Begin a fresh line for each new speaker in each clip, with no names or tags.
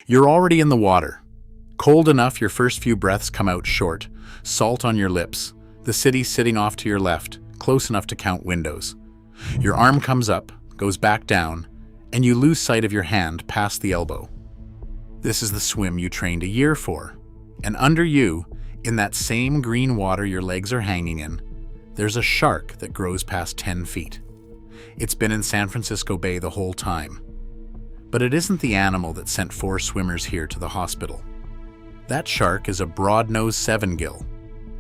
You're already in the water. Cold enough your first few breaths come out short, salt on your lips, the city sitting off to your left, close enough to count windows. Your arm comes up, goes back down, and you lose sight of your hand past the elbow. This is the swim you trained a year for. And under you, in that same green water your legs are hanging in, there's a shark that grows past 10 feet. It's been in San Francisco Bay the whole time. But it isn't the animal that sent 4 swimmers here to the hospital. That shark is a broad-nosed sevengill,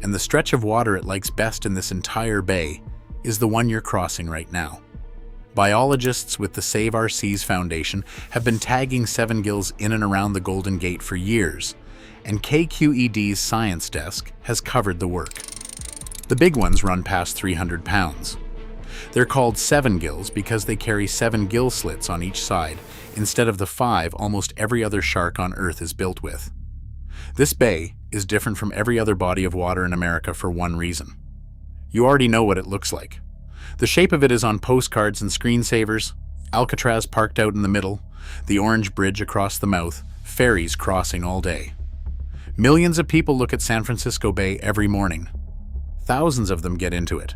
and the stretch of water it likes best in this entire bay is the one you're crossing right now. Biologists with the Save Our Seas Foundation have been tagging sevengills in and around the Golden Gate for years, and KQED's science desk has covered the work. The big ones run past 300 pounds. They're called sevengills because they carry 7 gill slits on each side, instead of the 5 almost every other shark on Earth is built with. This bay is different from every other body of water in America for one reason. You already know what it looks like. The shape of it is on postcards and screensavers, Alcatraz parked out in the middle, the orange bridge across the mouth, ferries crossing all day. Millions of people look at San Francisco Bay every morning. Thousands of them get into it.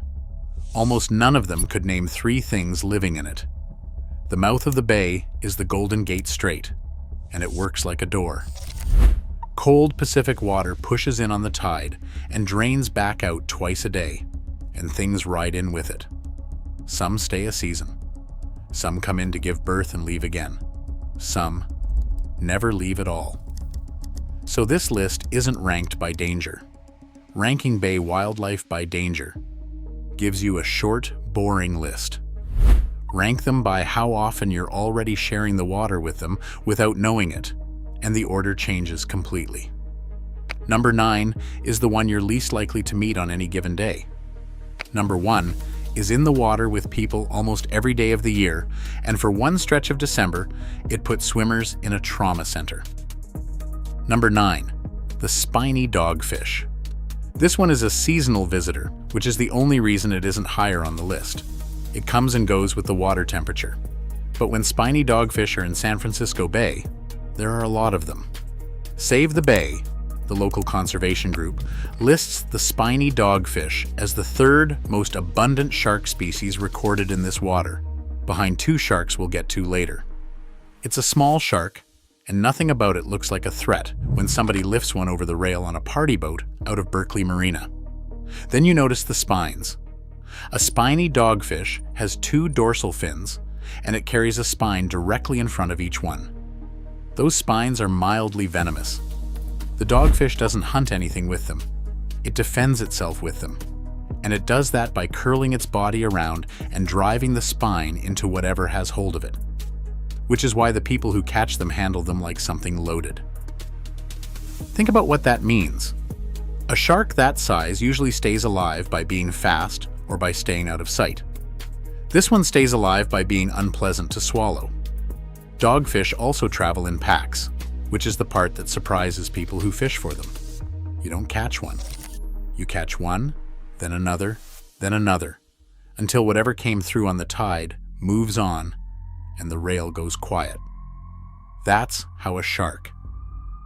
Almost none of them could name 3 things living in it. The mouth of the bay is the Golden Gate Strait, and it works like a door. Cold Pacific water pushes in on the tide and drains back out twice a day, and things ride in with it. Some stay a season. Some come in to give birth and leave again. Some never leave at all. So this list isn't ranked by danger. Ranking bay wildlife by danger gives you a short, boring list. Rank them by how often you're already sharing the water with them without knowing it, and the order changes completely. Number 9 is the one you're least likely to meet on any given day. Number 1 is in the water with people almost every day of the year, and for one stretch of December, it put swimmers in a trauma center. Number 9, the spiny dogfish. This one is a seasonal visitor, which is the only reason it isn't higher on the list. It comes and goes with the water temperature. But when spiny dogfish are in San Francisco Bay, there are a lot of them. Save the Bay, the local conservation group, lists the spiny dogfish as the 3rd most abundant shark species recorded in this water, behind 2 sharks we'll get to later. It's a small shark, and nothing about it looks like a threat when somebody lifts one over the rail on a party boat out of Berkeley Marina. Then you notice the spines. A spiny dogfish has 2 dorsal fins, and it carries a spine directly in front of each one. Those spines are mildly venomous. The dogfish doesn't hunt anything with them. It defends itself with them. And it does that by curling its body around and driving the spine into whatever has hold of it. Which is why the people who catch them handle them like something loaded. Think about what that means. A shark that size usually stays alive by being fast or by staying out of sight. This one stays alive by being unpleasant to swallow. Dogfish also travel in packs, which is the part that surprises people who fish for them. You don't catch one. You catch one, then another, until whatever came through on the tide moves on and the rail goes quiet. That's how a shark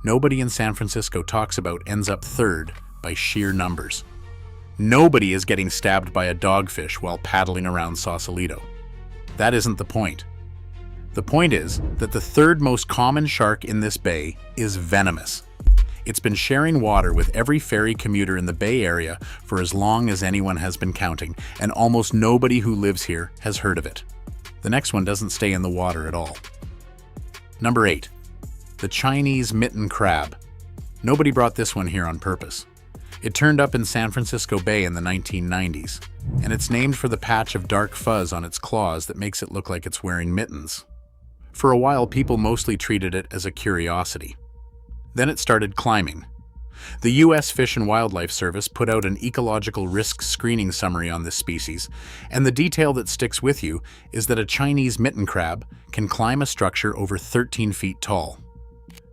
nobody in San Francisco talks about ends up 3rd by sheer numbers. Nobody is getting stabbed by a dogfish while paddling around Sausalito. That isn't the point. The point is that the 3rd most common shark in this bay is venomous. It's been sharing water with every ferry commuter in the Bay Area for as long as anyone has been counting, and almost nobody who lives here has heard of it. The next one doesn't stay in the water at all. Number 8, the Chinese mitten crab. Nobody brought this one here on purpose. It turned up in San Francisco Bay in the 1990s, and it's named for the patch of dark fuzz on its claws that makes it look like it's wearing mittens. For a while, people mostly treated it as a curiosity. Then it started climbing. The U.S. Fish and Wildlife Service put out an ecological risk screening summary on this species, and the detail that sticks with you is that a Chinese mitten crab can climb a structure over 13 feet tall.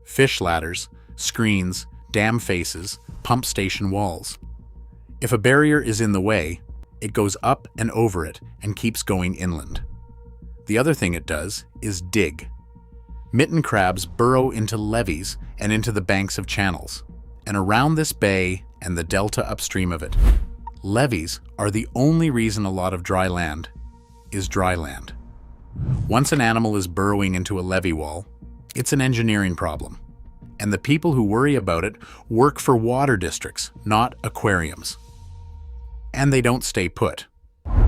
Fish ladders, screens, dam faces, pump station walls. If a barrier is in the way, it goes up and over it and keeps going inland. The other thing it does is dig. Mitten crabs burrow into levees and into the banks of channels, and around this bay and the delta upstream of it. Levees are the only reason a lot of dry land is dry land. Once an animal is burrowing into a levee wall, it's an engineering problem. And the people who worry about it work for water districts, not aquariums. And they don't stay put.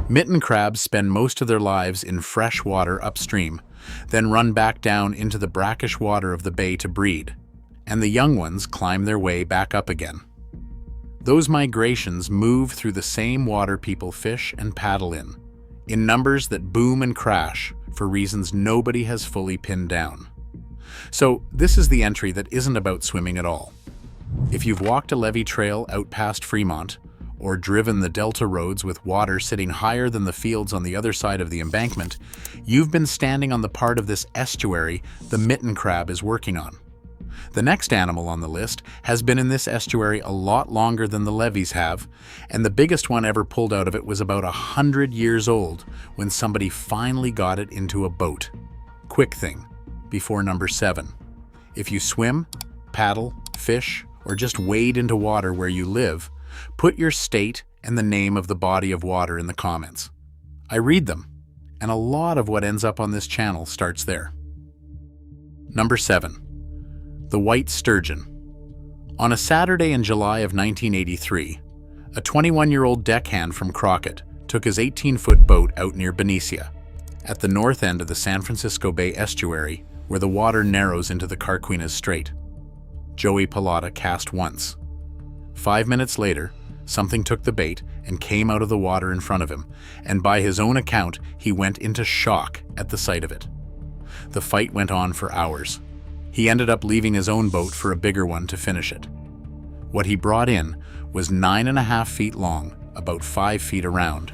Mitten crabs spend most of their lives in fresh water upstream, then run back down into the brackish water of the bay to breed, and the young ones climb their way back up again. Those migrations move through the same water people fish and paddle in numbers that boom and crash for reasons nobody has fully pinned down. So this is the entry that isn't about swimming at all. If you've walked a levee trail out past Fremont, or driven the delta roads with water sitting higher than the fields on the other side of the embankment, you've been standing on the part of this estuary the mitten crab is working on. The next animal on the list has been in this estuary a lot longer than the levees have, and the biggest one ever pulled out of it was about 100 years old when somebody finally got it into a boat. Quick thing, before number 7. If you swim, paddle, fish, or just wade into water where you live, put your state and the name of the body of water in the comments. I read them, and a lot of what ends up on this channel starts there. Number 7. The white sturgeon. On a Saturday in July of 1983, a 21-year-old deckhand from Crockett took his 18-foot boat out near Benicia, at the north end of the San Francisco Bay estuary where the water narrows into the Carquinez Strait. Joey Pilata cast once. 5 minutes later, something took the bait and came out of the water in front of him, and by his own account, he went into shock at the sight of it. The fight went on for hours. He ended up leaving his own boat for a bigger one to finish it. What he brought in was 9.5 feet long, about 5 feet around,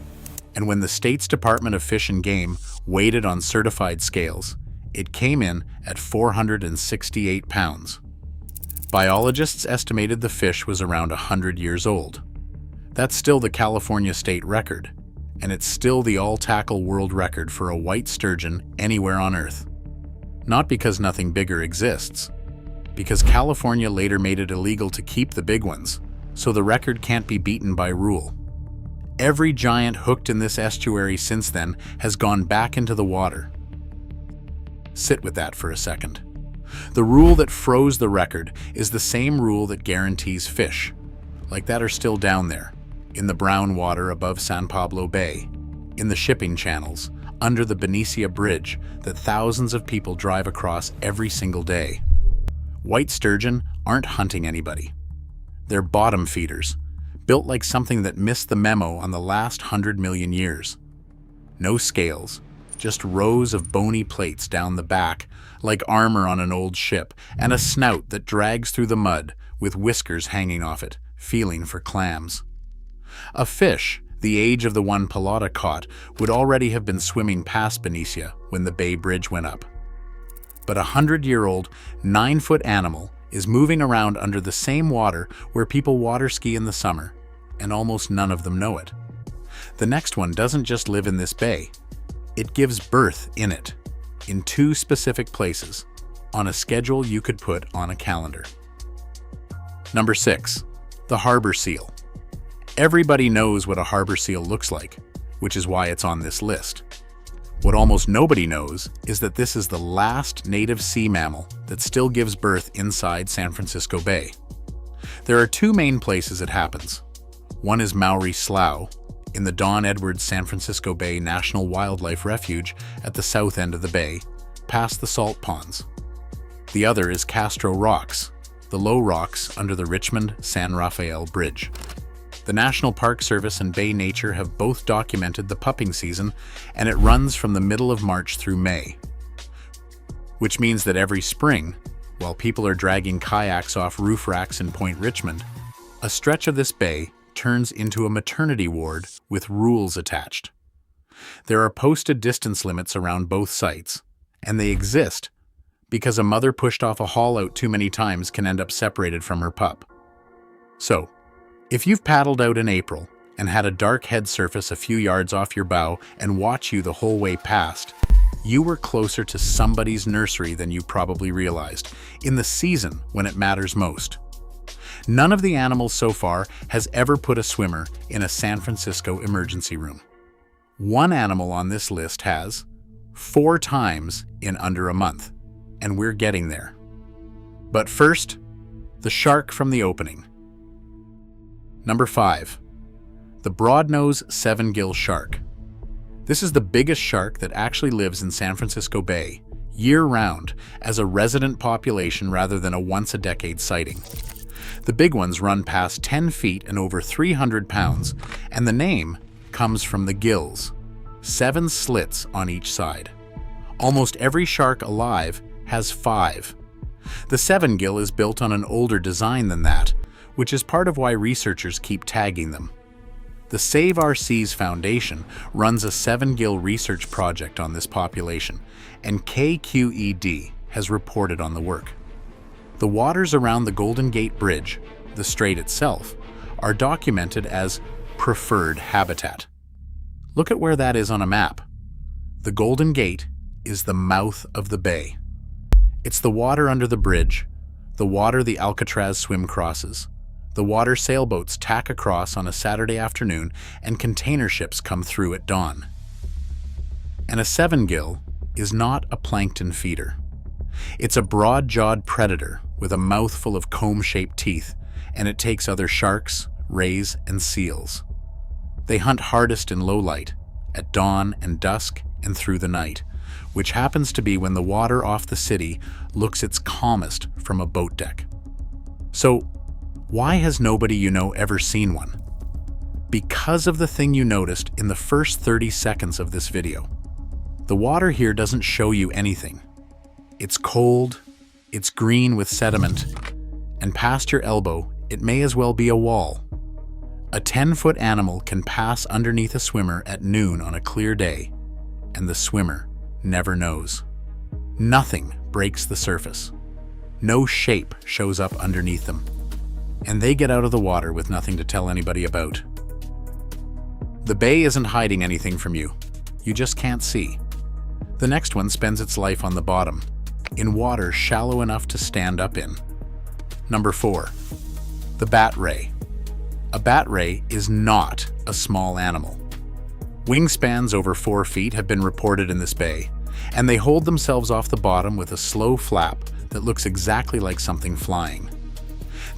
and when the state's Department of Fish and Game weighed it on certified scales, it came in at 468 pounds. Biologists estimated the fish was around 100 years old. That's still the California state record, and it's still the all-tackle world record for a white sturgeon anywhere on Earth. Not because nothing bigger exists, because California later made it illegal to keep the big ones, so the record can't be beaten by rule. Every giant hooked in this estuary since then has gone back into the water. Sit with that for a second. The rule that froze the record is the same rule that guarantees fish, like that, are still down there, in the brown water above San Pablo Bay, in the shipping channels, under the Benicia Bridge that thousands of people drive across every single day. White sturgeon aren't hunting anybody. They're bottom feeders, built like something that missed the memo on the last 100 million years. No scales, just rows of bony plates down the back, like armor on an old ship, and a snout that drags through the mud with whiskers hanging off it, feeling for clams. A fish, the age of the one Pilata caught, would already have been swimming past Benicia when the Bay Bridge went up. But a 100-year-old, 9-foot animal is moving around under the same water where people water ski in the summer, and almost none of them know it. The next one doesn't just live in this bay. It gives birth in it, in 2 specific places, on a schedule you could put on a calendar. Number 6. The harbor seal. Everybody knows what a harbor seal looks like, which is why it's on this list. What almost nobody knows is that this is the last native sea mammal that still gives birth inside San Francisco Bay. There are 2 main places it happens. One is Maury Slough, in the Don Edwards San Francisco Bay National Wildlife Refuge at the south end of the bay, past the salt ponds. The other is Castro Rocks, the low rocks under the Richmond-San Rafael Bridge. The National Park Service and Bay Nature have both documented the pupping season, and it runs from the middle of March through May. Which means that every spring, while people are dragging kayaks off roof racks in Point Richmond, a stretch of this bay turns into a maternity ward with rules attached. There are posted distance limits around both sites, and they exist because a mother pushed off a haul out too many times can end up separated from her pup. So, if you've paddled out in April and had a dark head surface a few yards off your bow and watch you the whole way past, You were closer to somebody's nursery than you probably realized, in the season when it matters most. None of the animals so far has ever put a swimmer in a San Francisco emergency room. One animal on this list has 4 times in under a month, and we're getting there. But first, the shark from the opening. Number 5. The broad-nosed sevengill shark. This is the biggest shark that actually lives in San Francisco Bay, year-round, as a resident population rather than a once-a-decade sighting. The big ones run past 10 feet and over 300 pounds, and the name comes from the gills, 7 slits on each side. Almost every shark alive has 5. The sevengill is built on an older design than that, which is part of why researchers keep tagging them. The Save Our Seas Foundation runs a sevengill research project on this population, and kayaked has reported on the work. The waters around the Golden Gate Bridge, the strait itself, are documented as preferred habitat. Look at where that is on a map. The Golden Gate is the mouth of the bay. It's the water under the bridge, the water the Alcatraz swim crosses, the water sailboats tack across on a Saturday afternoon, and container ships come through at dawn. And a sevengill is not a plankton feeder. It's a broad-jawed predator with a mouthful of comb-shaped teeth, and it takes other sharks, rays, and seals. They hunt hardest in low light, at dawn and dusk and through the night, which happens to be when the water off the city looks its calmest from a boat deck. So, why has nobody you know ever seen one? Because of the thing you noticed in the first 30 seconds of this video. The water here doesn't show you anything. It's cold, it's green with sediment, and past your elbow, it may as well be a wall. A 10-foot animal can pass underneath a swimmer at noon on a clear day, and the swimmer never knows. Nothing breaks the surface. No shape shows up underneath them. And they get out of the water with nothing to tell anybody about. The bay isn't hiding anything from you. You just can't see. The next one spends its life on the bottom, in water shallow enough to stand up in. Number 4. The bat ray. A bat ray is not a small animal. Wingspans over 4 feet have been reported in this bay, and they hold themselves off the bottom with a slow flap that looks exactly like something flying.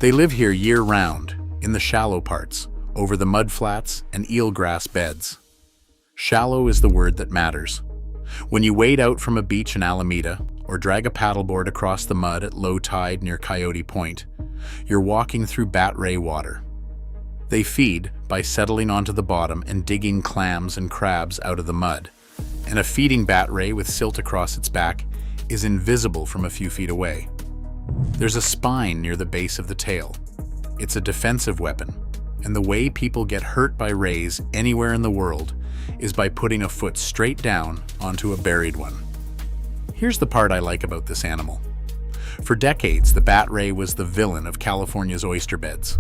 They live here year-round, in the shallow parts, over the mudflats and eelgrass beds. Shallow is the word that matters. When you wade out from a beach in Alameda, or drag a paddleboard across the mud at low tide near Coyote Point, you're walking through bat ray water. They feed by settling onto the bottom and digging clams and crabs out of the mud, and a feeding bat ray with silt across its back is invisible from a few feet away. There's a spine near the base of the tail. It's a defensive weapon, and the way people get hurt by rays anywhere in the world is by putting a foot straight down onto a buried one. Here's the part I like about this animal. For decades, the bat ray was the villain of California's oyster beds.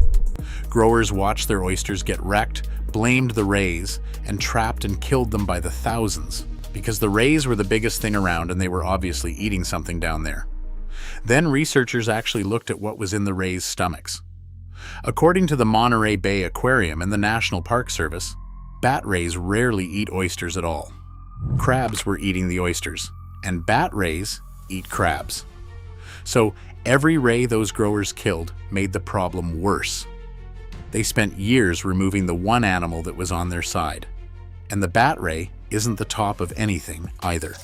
Growers watched their oysters get wrecked, blamed the rays, and trapped and killed them by the thousands, because the rays were the biggest thing around and they were obviously eating something down there. Then researchers actually looked at what was in the rays' stomachs. According to the Monterey Bay Aquarium and the National Park Service, bat rays rarely eat oysters at all. Crabs were eating the oysters, and bat rays eat crabs. So every ray those growers killed made the problem worse. They spent years removing the one animal that was on their side. And the bat ray isn't the top of anything either.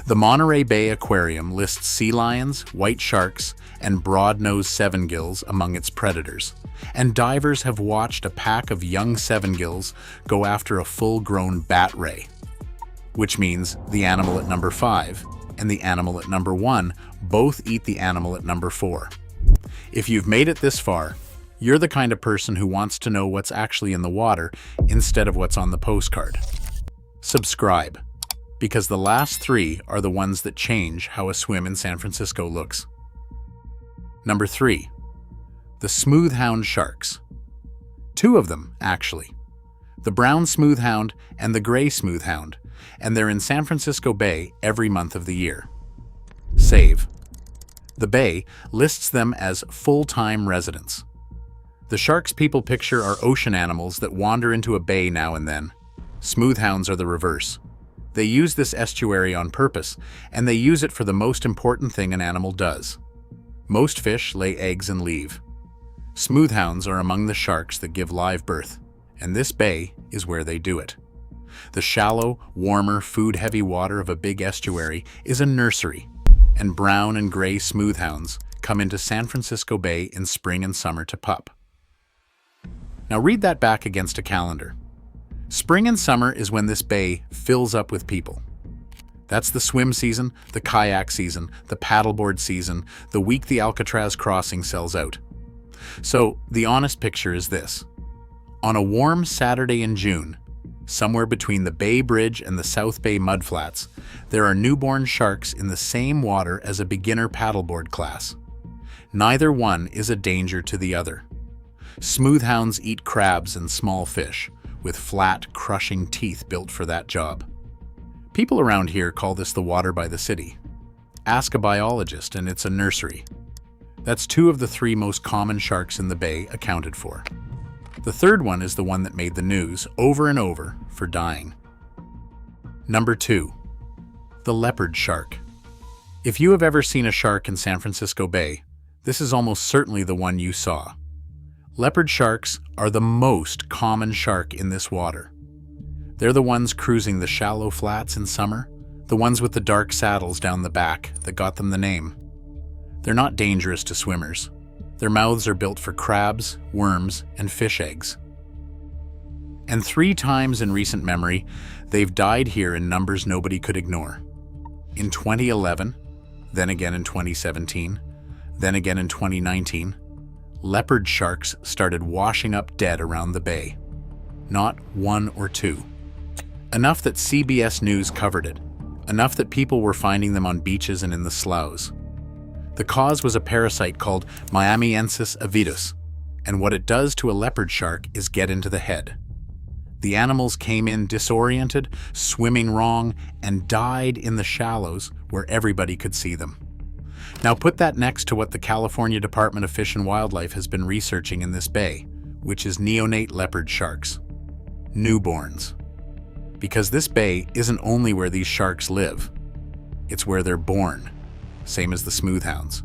The Monterey Bay Aquarium lists sea lions, white sharks, and broad-nosed sevengills among its predators, and divers have watched a pack of young sevengills go after a full-grown bat ray, which means the animal at number 5 and the animal at number 1 both eat the animal at number 4. If you've made it this far, you're the kind of person who wants to know what's actually in the water instead of what's on the postcard. Subscribe, because the last 3 are the ones that change how a swim in San Francisco looks. Number 3. The smooth hound sharks. 2 of them, actually. The brown smooth hound and the gray smooth hound and they're in San Francisco Bay every month of the year. Save. The Bay lists them as full-time residents. The sharks people picture are ocean animals that wander into a bay now and then. Smooth hounds are the reverse. They use this estuary on purpose, and they use it for the most important thing an animal does. Most fish lay eggs and leave. Smooth hounds are among the sharks that give live birth, and this bay is where they do it. The shallow, warmer, food-heavy water of a big estuary is a nursery, and brown and gray smooth hounds come into San Francisco Bay in spring and summer to pup. Now read that back against a calendar. Spring and summer is when this bay fills up with people. That's the swim season, the kayak season, the paddleboard season, the week the Alcatraz crossing sells out. So the honest picture is this. On a warm Saturday in June, somewhere between the Bay Bridge and the South Bay mudflats, there are newborn sharks in the same water as a beginner paddleboard class. Neither one is a danger to the other. Smooth hounds eat crabs and small fish, with flat, crushing teeth built for that job. People around here call this the water by the city. Ask a biologist and it's a nursery. That's 2 of the 3 most common sharks in the bay accounted for. The third one is the one that made the news over and over for dying. Number 2. The leopard shark. If you have ever seen a shark in San Francisco Bay, this is almost certainly the one you saw. Leopard sharks are the most common shark in this water. They're the ones cruising the shallow flats in summer, the ones with the dark saddles down the back that got them the name. They're not dangerous to swimmers. Their mouths are built for crabs, worms, and fish eggs. And 3 times in recent memory, they've died here in numbers nobody could ignore. In 2011, then again in 2017, then again in 2019, leopard sharks started washing up dead around the bay. Not 1 or 2. Enough that CBS News covered it. Enough that people were finding them on beaches and in the sloughs. The cause was a parasite called Miamiensis avidus, and what it does to a leopard shark is get into the head. The animals came in disoriented, swimming wrong, and died in the shallows where everybody could see them. Now put that next to what the California Department of Fish and Wildlife has been researching in this bay, which is neonate leopard sharks. Newborns. Because this bay isn't only where these sharks live, it's where they're born, same as the smooth hounds.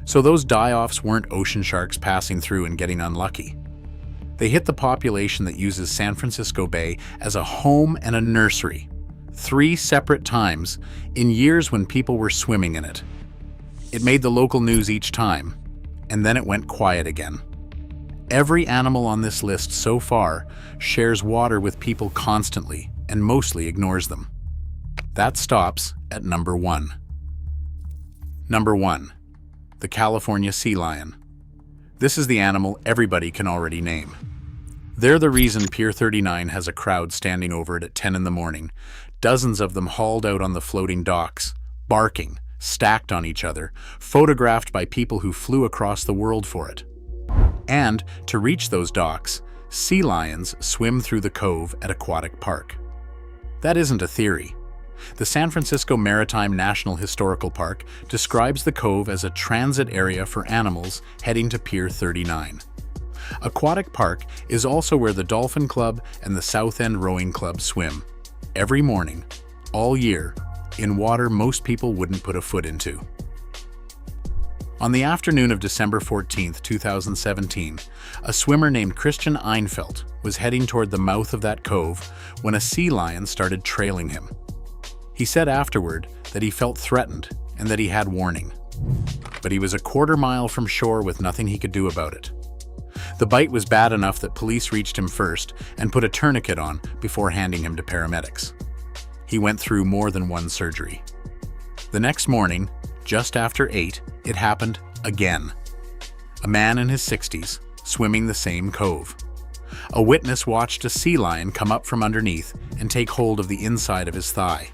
So those die-offs weren't ocean sharks passing through and getting unlucky. They hit the population that uses San Francisco Bay as a home and a nursery, 3 separate times in years when people were swimming in it. It made the local news each time, and then it went quiet again. Every animal on this list so far shares water with people constantly and mostly ignores them. That stops at number 1. Number 1. The California sea lion. This is the animal everybody can already name. They're the reason Pier 39 has a crowd standing over it at 10 in the morning, dozens of them hauled out on the floating docks, barking, stacked on each other, photographed by people who flew across the world for it. And to reach those docks, sea lions swim through the cove at Aquatic Park. That isn't a theory. The San Francisco Maritime National Historical Park describes the cove as a transit area for animals heading to Pier 39. Aquatic Park is also where the Dolphin Club and the South End Rowing Club swim, every morning, all year, in water most people wouldn't put a foot into. On the afternoon of December 14, 2017, a swimmer named Christian Einfeld was heading toward the mouth of that cove when a sea lion started trailing him. He said afterward that he felt threatened and that he had warning. But he was a quarter mile from shore with nothing he could do about it. The bite was bad enough that police reached him first and put a tourniquet on before handing him to paramedics. He went through more than 1 surgery. The next morning, just after 8, it happened again. A man in his 60s, swimming the same cove. A witness watched a sea lion come up from underneath and take hold of the inside of his thigh.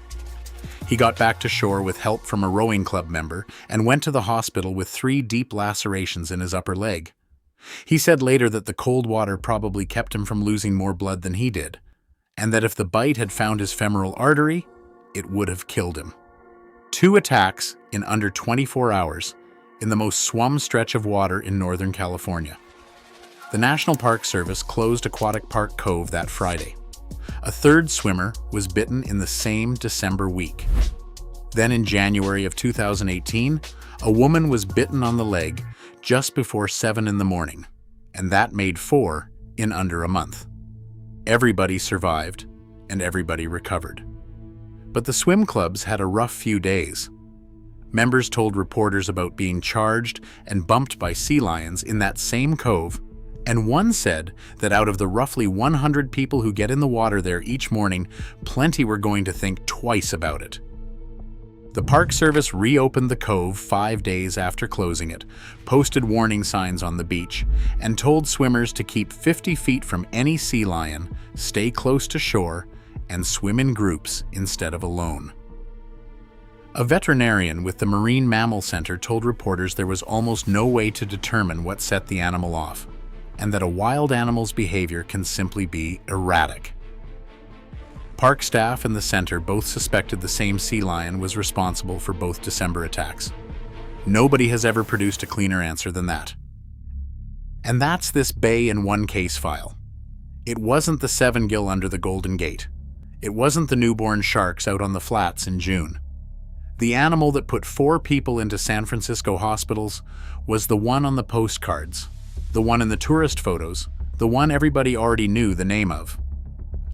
He got back to shore with help from a rowing club member and went to the hospital with 3 deep lacerations in his upper leg. He said later that the cold water probably kept him from losing more blood than he did, and that if the bite had found his femoral artery, it would have killed him. 2 attacks in under 24 hours in the most swum stretch of water in Northern California. The National Park Service closed Aquatic Park Cove that Friday. A 3rd swimmer was bitten in the same December week. Then in January of 2018, a woman was bitten on the leg just before 7 in the morning, and that made 4 in under a month. Everybody survived, and everybody recovered. But the swim clubs had a rough few days. Members told reporters about being charged and bumped by sea lions in that same cove, and one said that out of the roughly 100 people who get in the water there each morning, plenty were going to think twice about it. The Park Service reopened the cove 5 days after closing it, posted warning signs on the beach, and told swimmers to keep 50 feet from any sea lion, stay close to shore, and swim in groups instead of alone. A veterinarian with the Marine Mammal Center told reporters there was almost no way to determine what set the animal off, and that a wild animal's behavior can simply be erratic. Park staff and the center both suspected the same sea lion was responsible for both December attacks. Nobody has ever produced a cleaner answer than that. And that's this Bay in One case file. It wasn't the sevengill under the Golden Gate. It wasn't the newborn sharks out on the flats in June. The animal that put 4 people into San Francisco hospitals was the one on the postcards, the one in the tourist photos, the one everybody already knew the name of.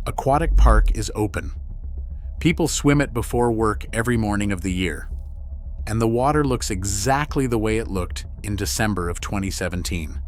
Aquatic Park is open. People swim it before work every morning of the year. And the water looks exactly the way it looked in December of 2017.